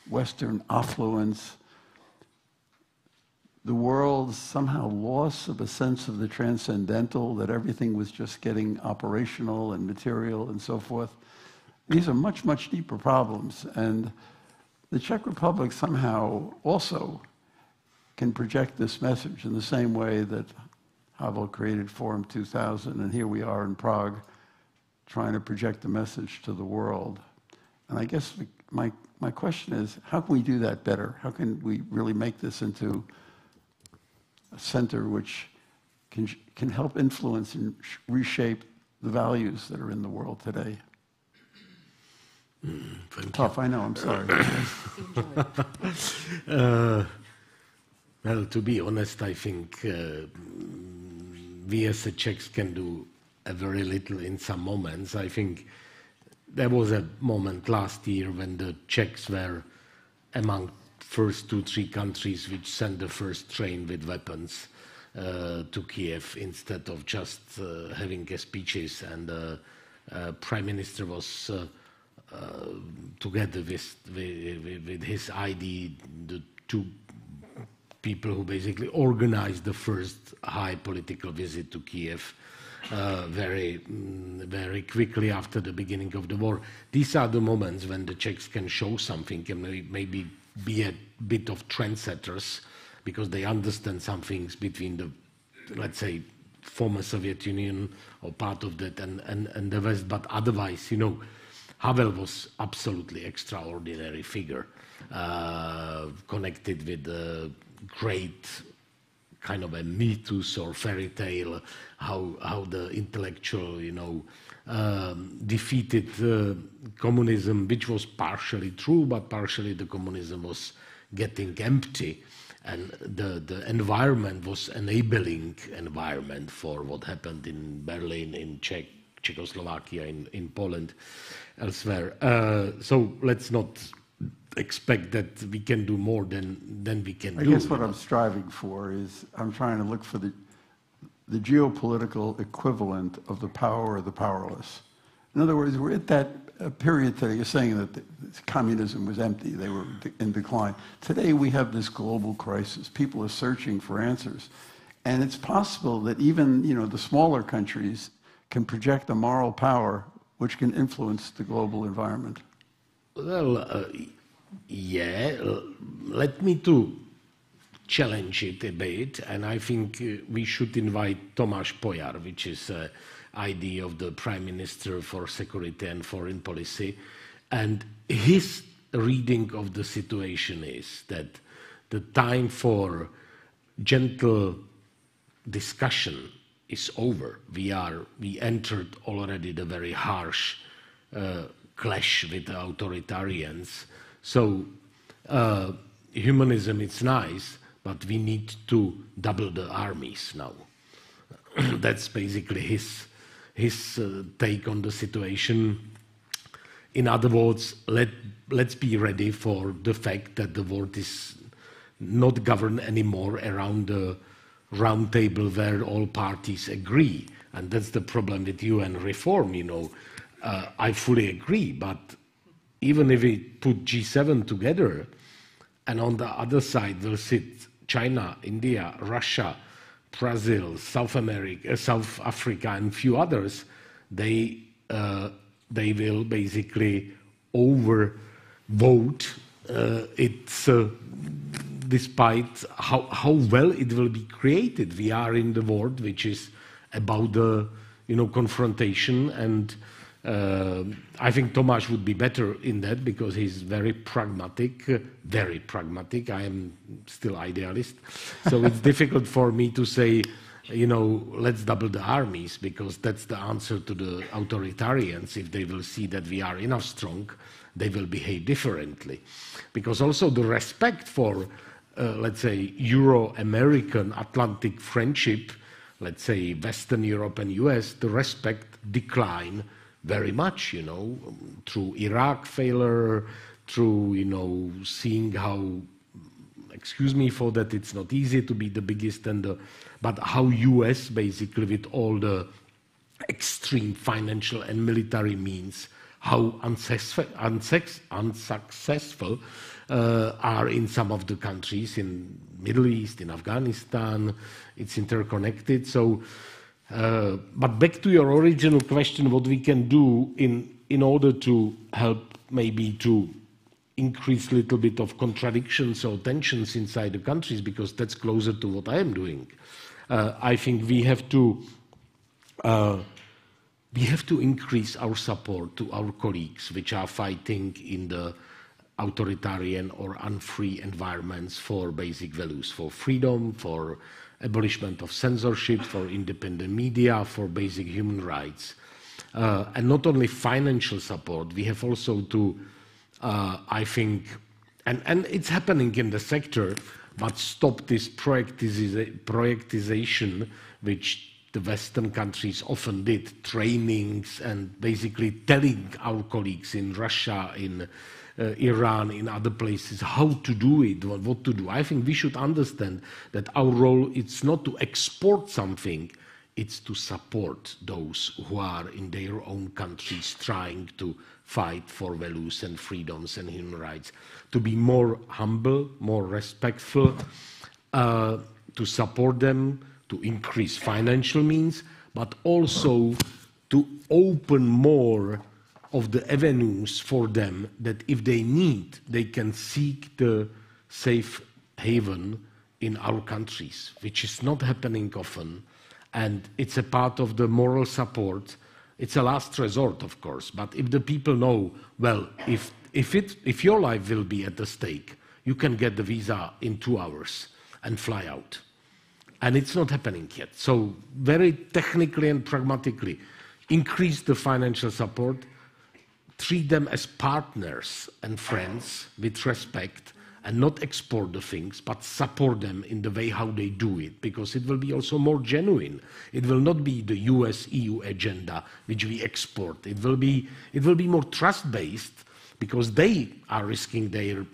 Western affluence, the world's somehow loss of a sense of the transcendental, that everything was just getting operational and material and so forth. these are much, much deeper problems. And the Czech Republic somehow also can project this message in the same way that Havel created Forum 2000, and here we are in Prague trying to project the message to the world. And I guess my question is, how can we do that better? How can we really make this into a center which can help influence and reshape the values that are in the world today? Tough, I know, I'm sorry. Well, to be honest, I think we as the Czechs can do very little in some moments. I think there was a moment last year when the Czechs were among first 2-3 countries which sent the first train with weapons to Kiev instead of just having speeches, and Prime Minister was together with his ID, the two people who basically organized the first high political visit to Kiev very quickly after the beginning of the war. These are the moments when the Czechs can show something and maybe be a bit of trendsetters, because they understand some things between the, let's say, former Soviet Union or part of that and the West. But otherwise, you know, Havel was absolutely extraordinary figure, connected with the great kind of a mythos or fairy tale, how the intellectual, you know, defeated communism, which was partially true, but partially the communism was getting empty, and the environment was enabling environment for what happened in Berlin, in Czechoslovakia, in Poland, elsewhere. So let's not expect that we can do more than we can do. I guess what I'm striving for is I'm trying to look for the geopolitical equivalent of the power or the powerless. In other words, we're at that period today. You're saying that communism was empty, they were in decline. Today we have this global crisis. People are searching for answers. And it's possible that even, you know, the smaller countries can project a moral power which can influence the global environment. Well, yeah, let me to challenge it a bit, and I think we should invite Tomáš Pojar, which is ID of the Prime Minister for Security and Foreign Policy, and his reading of the situation is that the time for gentle discussion is over. We entered already the very harsh clash with the authoritarians. So humanism is nice, but we need to double the armies now. That's basically his take on the situation. In other words, let's be ready for the fact that the world is not governed anymore around the round table where all parties agree. And that's the problem with UN reform, you know. I fully agree, but even if we put G7 together, and on the other side will sit China, India, Russia, Brazil, South Africa, and a few others, they will basically overvote. Despite how well it will be created. We are in the world which is about the, you know, confrontation, and I think Tomáš would be better in that because he's very pragmatic, very pragmatic. I am still idealist, so it's difficult for me to say, you know, let's double the armies, because that's the answer to the authoritarians. If they will see that we are enough strong, they will behave differently. Because also the respect for, let's say, Euro-American Atlantic friendship, let's say Western Europe and US, the respect decline very much, you know, through Iraq failure, through, you know, seeing how, excuse me for that, it's not easy to be the biggest, but how US basically with all the extreme financial and military means, how unsuccessful are in some of the countries in Middle East, in Afghanistan. It's interconnected. So But back to your original question, what we can do in order to help maybe to increase a little bit of contradictions or tensions inside the countries, because that's closer to what I am doing. I think we have to increase our support to our colleagues which are fighting in the authoritarian or unfree environments for basic values, for freedom, for abolishment of censorship, for independent media, for basic human rights. And not only financial support, we have also to, I think, and it's happening in the sector, but stop this projectization which the Western countries often did, trainings and basically telling our colleagues in Russia, in Iran, in other places, how to do it, what to do. I think we should understand that our role is not to export something, it's to support those who are in their own countries trying to fight for values and freedoms and human rights, to be more humble, more respectful, to support them, to increase financial means, but also to open more of the avenues for them that if they need, they can seek the safe haven in our countries, which is not happening often. And it's a part of the moral support. It's a last resort, of course, but if the people know, well, if your life will be at the stake, you can get the visa in 2 hours and fly out. And it's not happening yet. So very technically and pragmatically, increase the financial support, treat them as partners and friends with respect, and not export the things, but support them in the way how they do it, because it will be also more genuine. It will not be the US-EU agenda which we export. It will be more trust-based, because they are risking their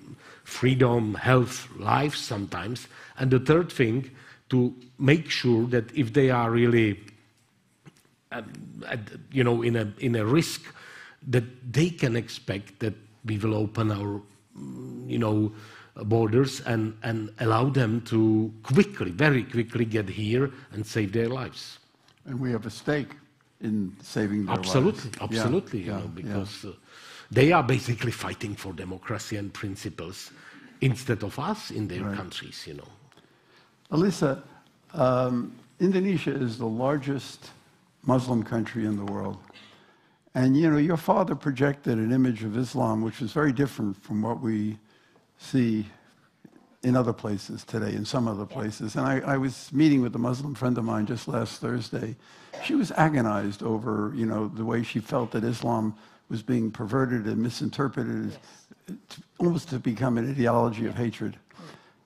freedom, health, lives sometimes. And the third thing, to make sure that if they are really, in a risk, that they can expect that we will open our, borders and allow them to very quickly get here and save their lives. And we have a stake in saving their Absolutely, lives. absolutely, because they are basically fighting for democracy and principles instead of us in their countries, Elisa, Indonesia is the largest Muslim country in the world. And, your father projected an image of Islam which was very different from what we see in other places today, in some other places. And I was meeting with a Muslim friend of mine just last Thursday. She was agonized over, the way she felt that Islam was being perverted and misinterpreted, almost to become an ideology of hatred.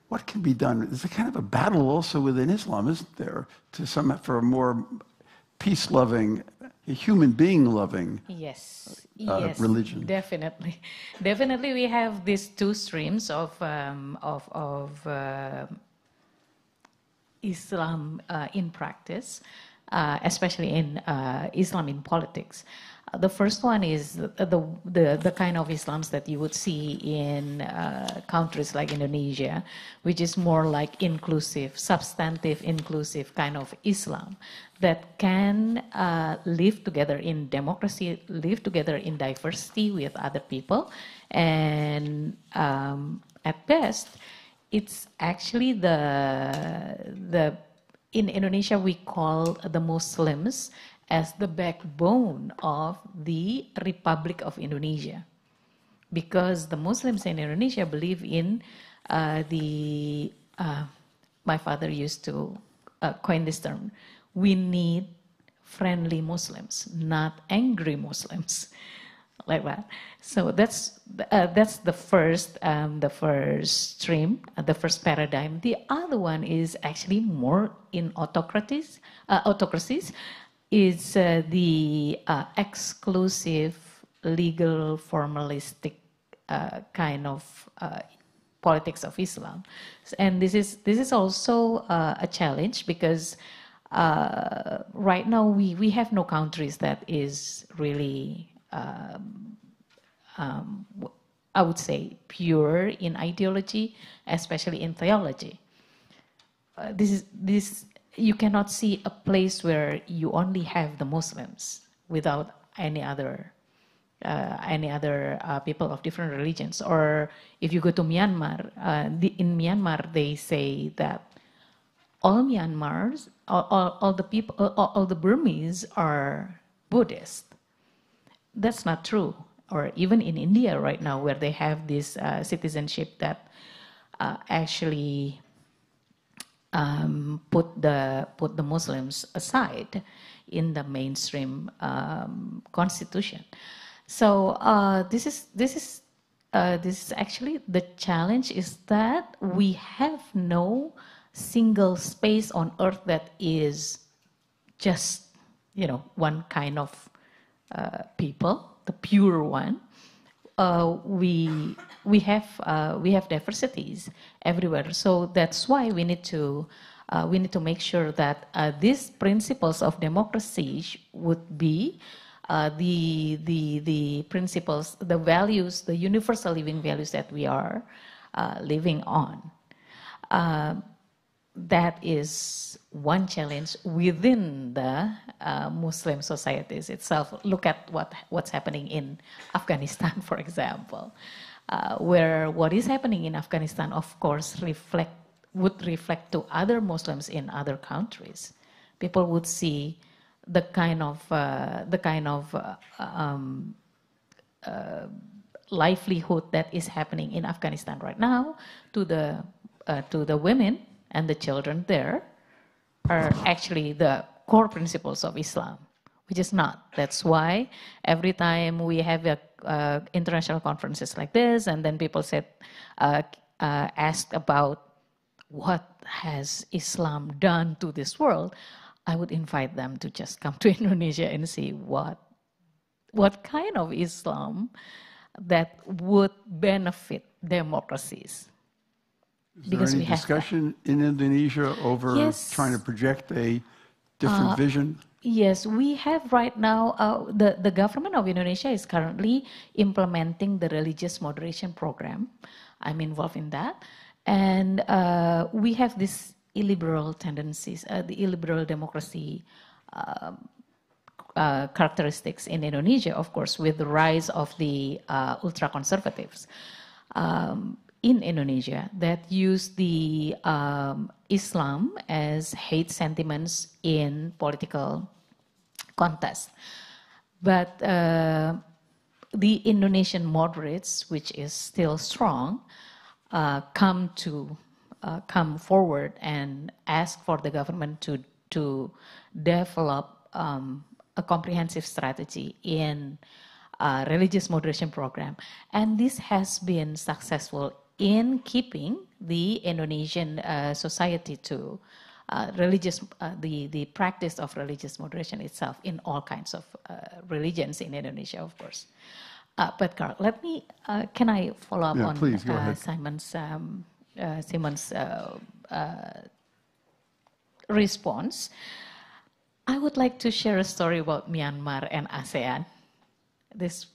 What can be done? There's a kind of a battle also within Islam, isn't there, for a more peace-loving, human being-loving religion. Definitely. Definitely, we have these two streams of Islam in practice, especially in Islam in politics. The first one is the kind of Islams that you would see in countries like Indonesia, which is more like inclusive, substantive, inclusive kind of Islam that can live together in democracy, live together in diversity with other people. And at best, it's actually in Indonesia, we call the Muslims as the backbone of the Republic of Indonesia. Because the Muslims in Indonesia believe in my father used to coin this term, we need friendly Muslims, not angry Muslims, like that. So that's the first stream, the first paradigm. The other one is actually more in autocracies, is the exclusive, legal, formalistic kind of politics of Islam. And this is also a challenge because right now we have no countries that is really, I would say, pure in ideology, especially in theology. This you cannot see a place where you only have the Muslims without any other people of different religions. Or if you go to Myanmar, in Myanmar they say that all Myanmars, all the people, all the Burmese are Buddhist. That's not true. Or even in India right now, where they have this citizenship that actually put the Muslims aside in the mainstream constitution. So this is actually the challenge, is that we have no single space on earth that is just, you know, one kind of people, the pure one. We have diversities everywhere. So that's why we need to make sure that these principles of democracy would be the principles, the values, the universal living values that we are living on. That is one challenge within the Muslim societies itself. Look at what's happening in Afghanistan, for example, where what is happening in Afghanistan, of course, would reflect to other Muslims in other countries. People would see the kind of livelihood that is happening in Afghanistan right now to the women and the children there are actually the core principles of Islam, which is not. That's why every time we have international conferences like this, and then people asked about what has Islam done to this world, I would invite them to just come to Indonesia and see what kind of Islam that would benefit democracies. Is there any discussion in Indonesia over trying to project a different vision? Yes, we have right now, the government of Indonesia is currently implementing the religious moderation program. I'm involved in that. And we have these illiberal tendencies, the illiberal democracy characteristics in Indonesia, of course, with the rise of the ultra-conservatives in Indonesia that use the Islam as hate sentiments in political contest. But the Indonesian moderates, which is still strong, come forward and ask for the government to develop a comprehensive strategy in religious moderation program. And this has been successful in keeping the Indonesian society to the practice of religious moderation itself in all kinds of religions in Indonesia, of course. But Carl, can I follow up on please, go ahead. Simon's response? I would like to share a story about Myanmar and ASEAN. This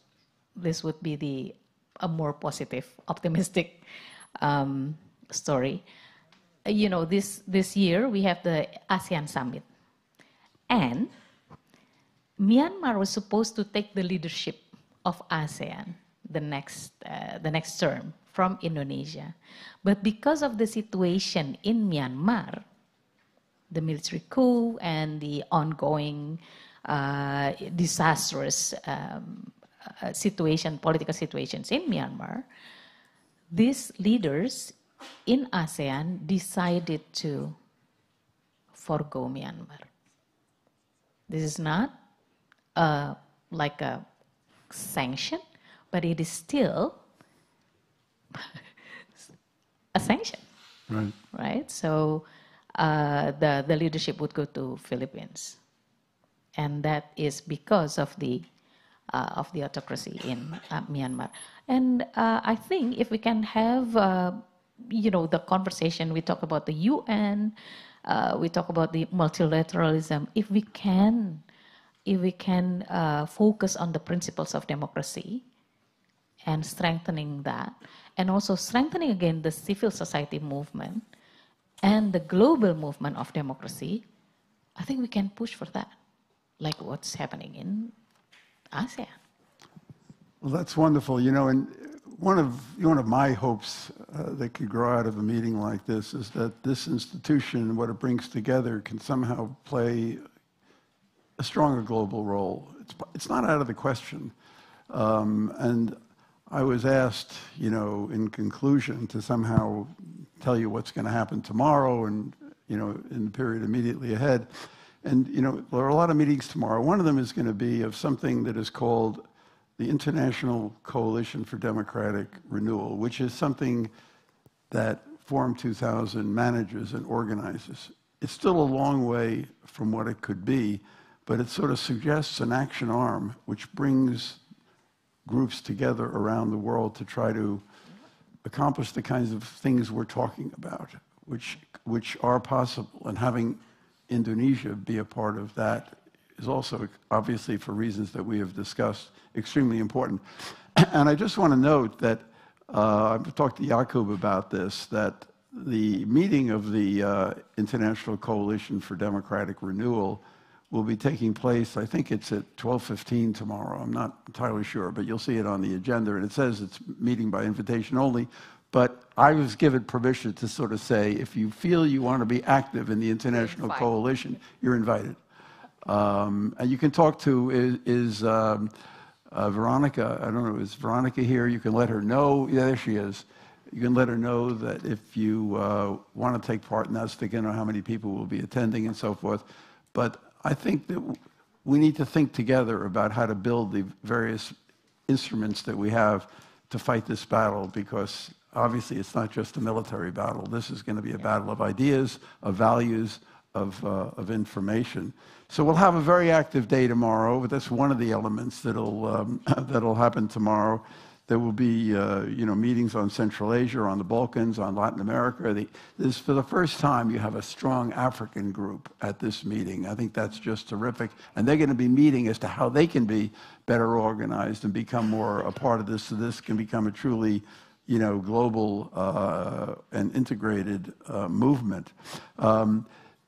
would be a more positive, optimistic story. You know, this year we have the ASEAN Summit, and Myanmar was supposed to take the leadership of ASEAN the next term from Indonesia, but because of the situation in Myanmar, the military coup and the ongoing disastrous political situations in Myanmar, these leaders in ASEAN decided to forgo Myanmar. This is not like a sanction, but it is still a sanction, right? So the leadership would go to Philippines, and that is because of the autocracy in Myanmar. And I think if we can have the conversation, we talk about the UN, we talk about the multilateralism. If we can focus on the principles of democracy and strengthening that, and also strengthening again the civil society movement and the global movement of democracy, I think we can push for that, like what's happening in ASEAN. Well, that's wonderful. You know, and one of my hopes that could grow out of a meeting like this is that this institution, what it brings together, can somehow play a stronger global role. It's not out of the question. And I was asked, you know, in conclusion, to somehow tell you what's going to happen tomorrow and, you know, in the period immediately ahead. And, you know, there are a lot of meetings tomorrow. One of them is going to be of something that is called the International Coalition for Democratic Renewal, which is something that Forum 2000 manages and organizes. It's still a long way from what it could be, but it sort of suggests an action arm which brings groups together around the world to try to accomplish the kinds of things we're talking about, which are possible. And having Indonesia be a part of that is also, obviously for reasons that we have discussed, extremely important. And I just want to note that I've talked to Jakub about this, that the meeting of the International Coalition for Democratic Renewal will be taking place, I think it's at 12:15 tomorrow. I'm not entirely sure, but you'll see it on the agenda. And it says it's meeting by invitation only. But I was given permission to sort of say, if you feel you want to be active in the International Coalition, you're invited. And you can talk to Veronica. I don't know, is Veronica here? You can let her know. Yeah, there she is. You can let her know that if you want to take part in that, so they can know how many people will be attending and so forth. But I think that we need to think together about how to build the various instruments that we have to fight this battle, because obviously it's not just a military battle. This is going to be a battle of ideas, of values, of information. So we'll have a very active day tomorrow, but that's one of the elements that'll happen tomorrow. There will be meetings on Central Asia, on the Balkans, on Latin America. This, for the first time, you have a strong African group at this meeting. I think that's just terrific. And they're going to be meeting as to how they can be better organized and become more a part of this, so this can become a truly global and integrated movement.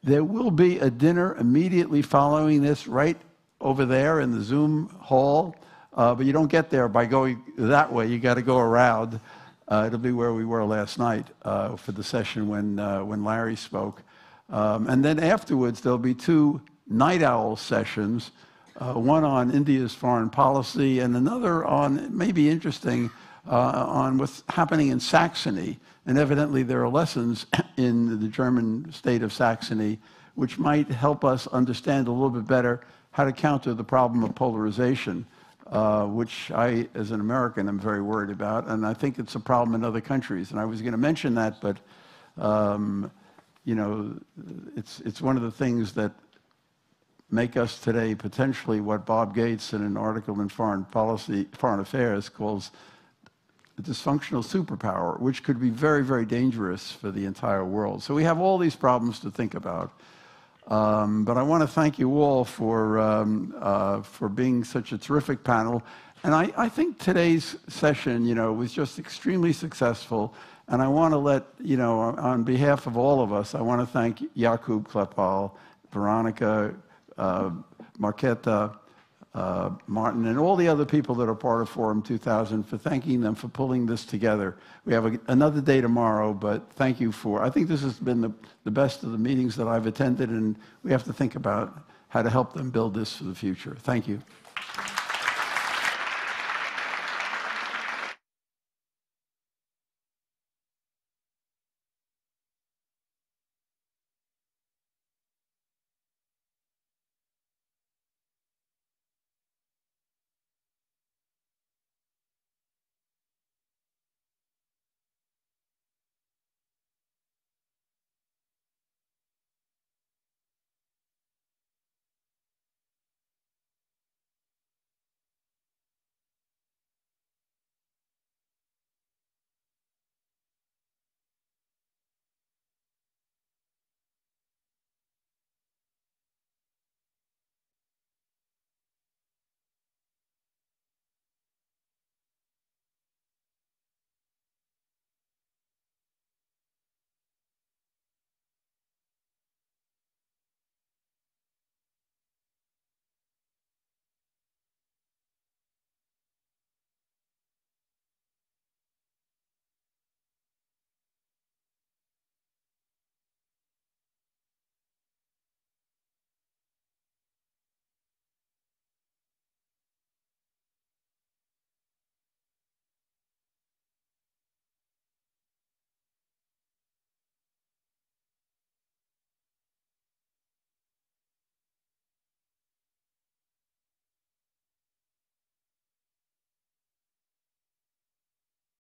There will be a dinner immediately following this right over there in the Zoom hall. But you don't get there by going that way. You got to go around. It'll be where we were last night for the session when Larry spoke. And then afterwards, there'll be two night owl sessions, one on India's foreign policy and another on, maybe interesting, on what's happening in Saxony. And evidently there are lessons in the German state of Saxony which might help us understand a little bit better how to counter the problem of polarization. Which I, as an American, am very worried about, and I think it's a problem in other countries. And I was going to mention that, but it's one of the things that make us today potentially what Bob Gates, in an article in Foreign Affairs, calls a dysfunctional superpower, which could be very, very dangerous for the entire world. So we have all these problems to think about. But I want to thank you all for being such a terrific panel. And I think today's session, was just extremely successful. And I want to let, on behalf of all of us, I want to thank Jakub Klepal, Veronica, Marketa, Martin, and all the other people that are part of Forum 2000 for thanking them for pulling this together. We have another day tomorrow, but thank you I think this has been the best of the meetings that I've attended, and we have to think about how to help them build this for the future. Thank you.